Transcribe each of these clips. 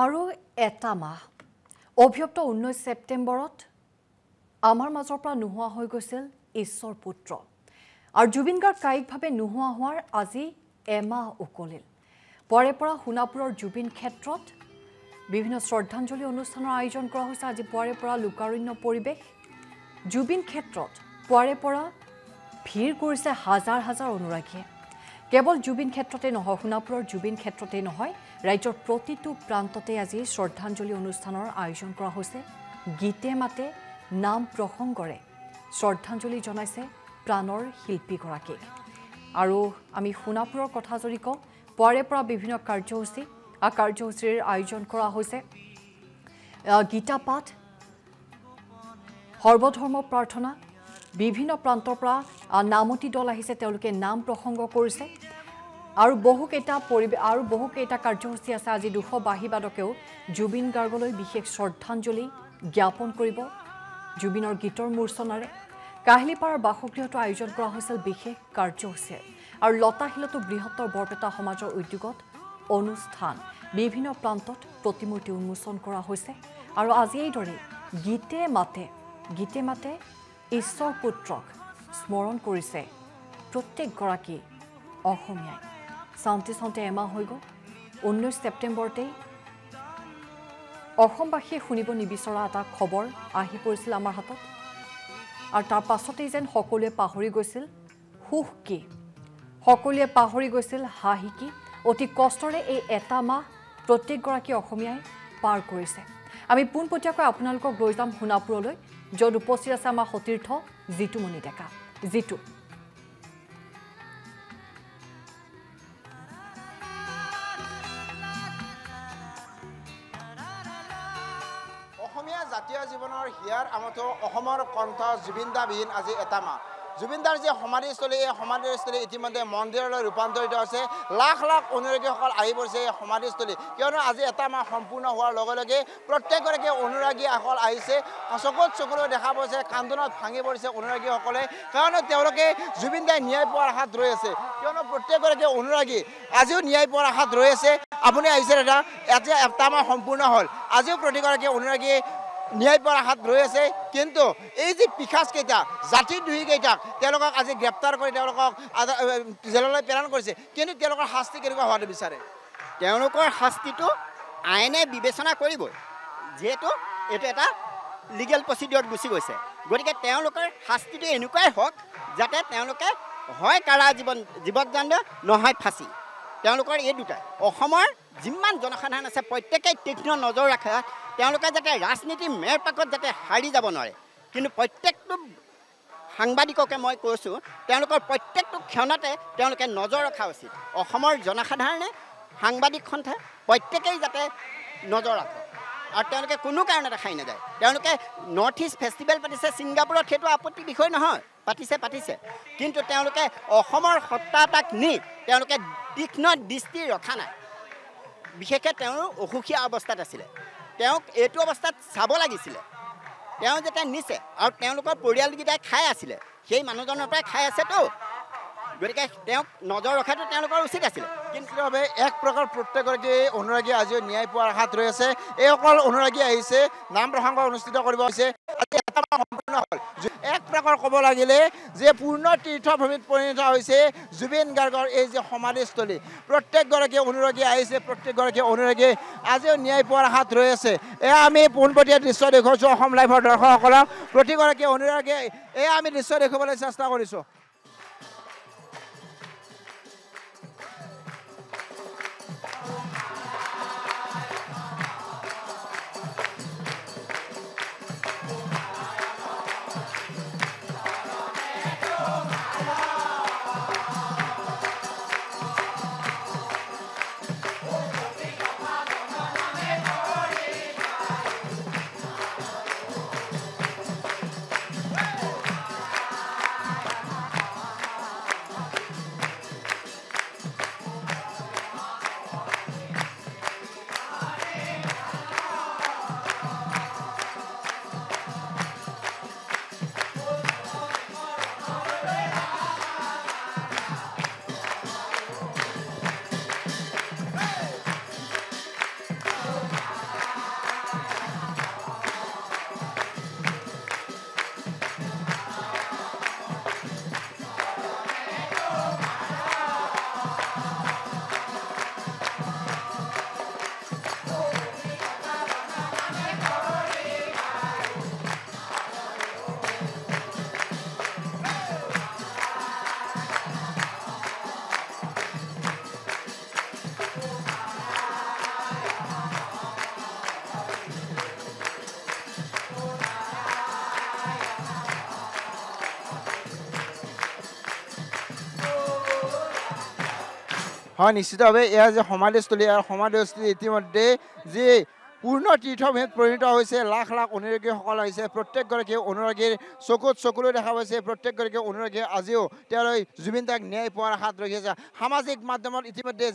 আৰু এটা মাহ অভিযুক্ত 19 ছেপ্টেম্বৰত আমাৰ মাজৰ পৰা নোহোৱা হৈ গৈছিল ঈশ্বৰ পুত্ৰ আৰু জুবিন গাৰ্গ কায়িকভাৱে নোহোৱা হোৱাৰ আজি এমাহ উকলিল পৰে পৰা সোণাপুৰৰ জুবিন ক্ষেত্ৰত বিভিন্ন শ্ৰদ্ধাঞ্জলি অনুষ্ঠানৰ আয়োজন কৰা হৈছে আজি পৰে পৰা লোকাৰণ্য পৰিৱেশ জুবিন ক্ষেত্ৰত পৰে পৰা ভিৰ কৰিছে হাজাৰ হাজাৰ অনুৰাগীয়ে কেৱল জুবিন ক্ষেত্ৰতে নহয় সোণাপুৰৰ জুবিন ক্ষেত্ৰতে নহয় ৰাজ্যৰ প্ৰতিটো প্ৰান্ততে আজি শ্ৰদ্ধাঞ্জলি অনুষ্ঠানৰ আয়োজন কৰা হৈছে গীতে মাতে নাম প্ৰসংগৰে শ্ৰদ্ধাঞ্জলি জনাইছে প্ৰাণৰ শিল্পীগৰাকীক আৰু আমি সোণাপুৰৰ কথা যদি কওঁ পৰে পৰা বিভিন্ন কাৰ্যসূচীৰ আয়োজন কৰা হৈছে গীতা পাঠ সৰ্বধৰ্ম প্ৰাৰ্থনা বিভিন্ন প্ৰান্তৰ পৰা নামতি দল আহিছে তেওঁলোকে নাম প্ৰসংগ কৰিছে আৰু বহুকেইটা কাৰ্যসূচী আছে আজি 200 বাহিবাদকেও জুবিন গাৰ্গলৈ বিশেষ শ্ৰদ্ধাঞ্জলি জ্ঞাপন কৰিব জুবিনৰ গীতৰ মূৰ্ছনাৰে কাহিলীপাৰাৰ বাসগৃহটো আয়োজন কৰা হৈছিল বিশেষ কাৰ্যসূচী আৰু লতাশিলতো বৃহত্তৰ বৰপেটা সমাজৰ উদ্যোগত অনুষ্ঠান বিভিন্ন প্ৰান্তত প্ৰতিমূৰ্তি উন্মোচন কৰা হৈছে আৰু আজি এইদৰে গীতে মাতে ঈশ্বৰ পুত্ৰক স্মৰণ কৰিছে প্ৰত্যেকগৰাকী অসমীয়াই চাওঁতে এমাহ হৈ গ'ল 19 ছেপ্টেম্বৰতেই অসমবাসীয়ে শুনিব নিবিচৰা এটা খবৰ আহি পৰিছিল আমাৰ হাতত আৰু তাৰ পাছতেই যেন সকলোৱে পাহৰি গৈছিল সুখ কি সকলোৱে পাহৰি গৈছিল হাঁহি কি অতি কষ্টৰে এই এটা মাহ প্ৰত্যেকগৰাকী অসমীয়াই পাৰ কৰিছে আমি পোনপটীয়াকৈ আপোনালোকক লৈ যাম সোণাপুৰলৈ য'ত উপস্থিত আছে আমাৰ সতীৰ্থ জিতুমণি ডেকা জিতু অসমীয়া জাতীয় জীৱনৰ হিয়াৰ আমঠো অসমৰ কণ্ঠ জুবিনদাবিহীন আজি এটা মাহ জুবিনদাৰ যে সমাধিস্থলী এই সমাধিস্থলী ইতিমধ্যে মন্দিৰলৈ ৰূপান্তৰিত হৈছে লাখ লাখ অনুৰাগীসকল আহি পৰিছে এই সমাধিস্থলী কিয়নো আজি এটা মাহ সম্পূৰ্ণ হোৱাৰ লগে লগে প্ৰত্যেকগৰাকী অনুৰাগীসকল আহিছে চকুলৈ দেখা পাইছে কান্দোনত ভাঙি পৰিছে অনুৰাগীসকলে কাৰণ তেওঁলোকে জুবিনদাই ন্যায় পোৱাৰ আশাত ৰৈ আছে কিয়নো প্ৰত্যেকগৰাকী অনুৰাগী আজিও ন্যায় পোৱাৰ আশাত ৰৈ আছে আপুনি আহিছে দাদা আজি এটা মাহ সম্পূৰ্ণ হ'ল আজিও প্ৰতিগৰাকী অনুৰাগীয়ে ন্যায় পোৱাৰ আশাত ৰৈ আছে কিন্তু এই যে পিখাচকেইটা জাতিদ্ৰোহীকেইটাক তেওঁলোকক আজি গ্ৰেপ্তাৰ কৰি তেওঁলোকক জেললৈ প্ৰেৰণ কৰিছে কিন্তু তেওঁলোকৰ শাস্তি কেনেকুৱা হোৱাটো বিচাৰে তেওঁলোকৰ শাস্তিটো আইনে বিবেচনা কৰিবই যিহেতু এইটো এটা লিগেল প্ৰচিডিঅ'ত গুচি গৈছে গতিকে তেওঁলোকৰ শাস্তিটো এনেকুৱাই হওক যাতে তেওঁলোকে হয় কাৰা জীৱদণ্ড নহয় ফাঁচি তেওঁলোকৰ এই দুটাই অসমৰ যিমান জনসাধাৰণ আছে প্ৰত্যেকেই তীক্ষ্ণ নজৰ ৰাখে তেওঁলোকে যাতে ৰাজনীতিৰ মেৰপাকত যাতে হাৰি যাব নোৱাৰে কিন্তু প্ৰত্যেকটো সাংবাদিককে মই কৈছোঁ তেওঁলোকৰ প্ৰত্যেকটো ক্ষণতে তেওঁলোকে নজৰ ৰখা উচিত অসমৰ জনসাধাৰণে সাংবাদিক সন্থা প্ৰত্যেকেই যাতে নজৰ ৰাখে আৰু তেওঁলোকে কোনো কাৰণতে খাই নাযায় তেওঁলোকে নৰ্থ ইষ্ট ফেষ্টিভেল পাতিছে ছিংগাপুৰত সেইটো আপত্তি বিষয় নহয় পাতিছে কিন্তু তেওঁলোকে অসমৰ সত্তা এটাক নি তেওঁলোকে তীক্ষ্ণ দৃষ্টি ৰখা নাই বিশেষকৈ তেওঁৰ অসুখীয়া অৱস্থাত আছিলে তেওঁক এইটো অৱস্থাত চাব লাগিছিলে তেওঁ যেতিয়া নিছে আৰু তেওঁলোকৰ পৰিয়ালকেইটাই খাই আছিলে সেই মানুহজনৰ পৰাই খাই আছেতো গতিকে তেওঁক নজৰ ৰখাটো তেওঁলোকৰ উচিত আছিলে কিন্তু এক প্ৰকাৰ প্ৰত্যেকগৰাকী অনুৰাগী আজিও ন্যায় পোৱাৰ আশাত ৰৈ আছে এইসকল অনুৰাগী আহিছে নাম প্ৰসংগ অনুষ্ঠিত কৰিব হৈছে আজি এটা মাহ সম্পূৰ্ণ হ'ল এক প্ৰকাৰ ক'ব লাগিলে যে পূৰ্ণ তীৰ্থভূমিত পৰিণত হৈছে জুবিন গাৰ্গৰ এই যে সমাধিস্থলী প্ৰত্যেকগৰাকী অনুৰাগী আহিছে প্ৰত্যেকগৰাকী অনুৰাগী আজিও ন্যায় পোৱাৰ আশাত ৰৈ আছে এয়া আমি পোনপটীয়া দৃশ্য দেখুৱাইছোঁ অসম লাইভৰ দৰ্শকসকলক প্ৰতিগৰাকী অনুৰাগী এয়া আমি দৃশ্য দেখুৱাবলৈ চেষ্টা কৰিছোঁ হয় নিশ্চিতভাৱে এয়া যে সমাধিস্থলী আৰু সমাধিস্থলী ইতিমধ্যে যি পূৰ্ণ তীৰ্থভূমিত পৰিণত হৈছে লাখ লাখ অনুৰাগীসকল আহিছে প্ৰত্যেকগৰাকী অনুৰাগীৰ চকুত চকুলৈ দেখা পাইছে প্ৰত্যেকগৰাকী অনুৰাগীয়ে আজিও তেওঁলোকে জুবিন দাক ন্যায় পোৱাৰ আশাত ৰখি আছে সামাজিক মাধ্যমত ইতিমধ্যে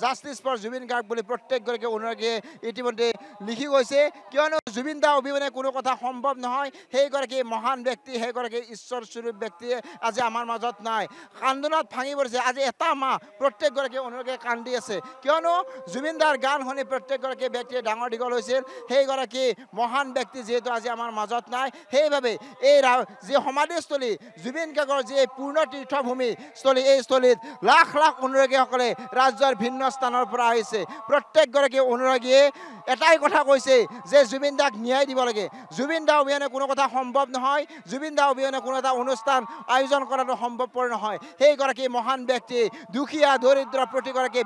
জাষ্টিছ ফৰ জুবিন গাৰ্গ বুলি প্ৰত্যেকগৰাকী অনুৰাগীয়ে ইতিমধ্যে লিখি গৈছে কিয়নো জুবিন দা অবিহনে কোনো কথা সম্ভৱ নহয় সেইগৰাকী মহান ব্যক্তি সেইগৰাকী ঈশ্বৰ স্বৰূপ ব্যক্তিয়ে আজি আমাৰ মাজত নাই কান্দোনত ভাঙি পৰিছে আজি এটা মাহ প্ৰত্যেকগৰাকী অনুৰাগীয়ে কান্দি আছে কিয়নো জুবিন দাৰ গান শুনি প্ৰত্যেকগৰাকী ব্যক্তিয়ে ডাঙৰ দীঘল হৈছিল সেইগৰাকী মহান ব্যক্তি যিহেতু আজি আমাৰ মাজত নাই সেইবাবে এই যি সমাধিস্থলী জুবিন গাৰ্গৰ যি পূৰ্ণ তীৰ্থভূমি স্থলী এই স্থলীত লাখ লাখ অনুৰাগীসকলে ৰাজ্যৰ ভিন্ন স্থানৰ পৰা আহিছে প্ৰত্যেকগৰাকী অনুৰাগীয়ে এটাই কথা কৈছে যে জুবিন দাক ন্যায় দিব লাগে জুবিন দা অবিহনে কোনো কথা সম্ভৱ নহয় জুবিন দা অবিহনে কোনো এটা অনুষ্ঠান আয়োজন কৰাটো সম্ভৱপৰ নহয় সেইগৰাকী মহান ব্যক্তি দুখীয়া দৰিদ্ৰ প্ৰতিগৰাকী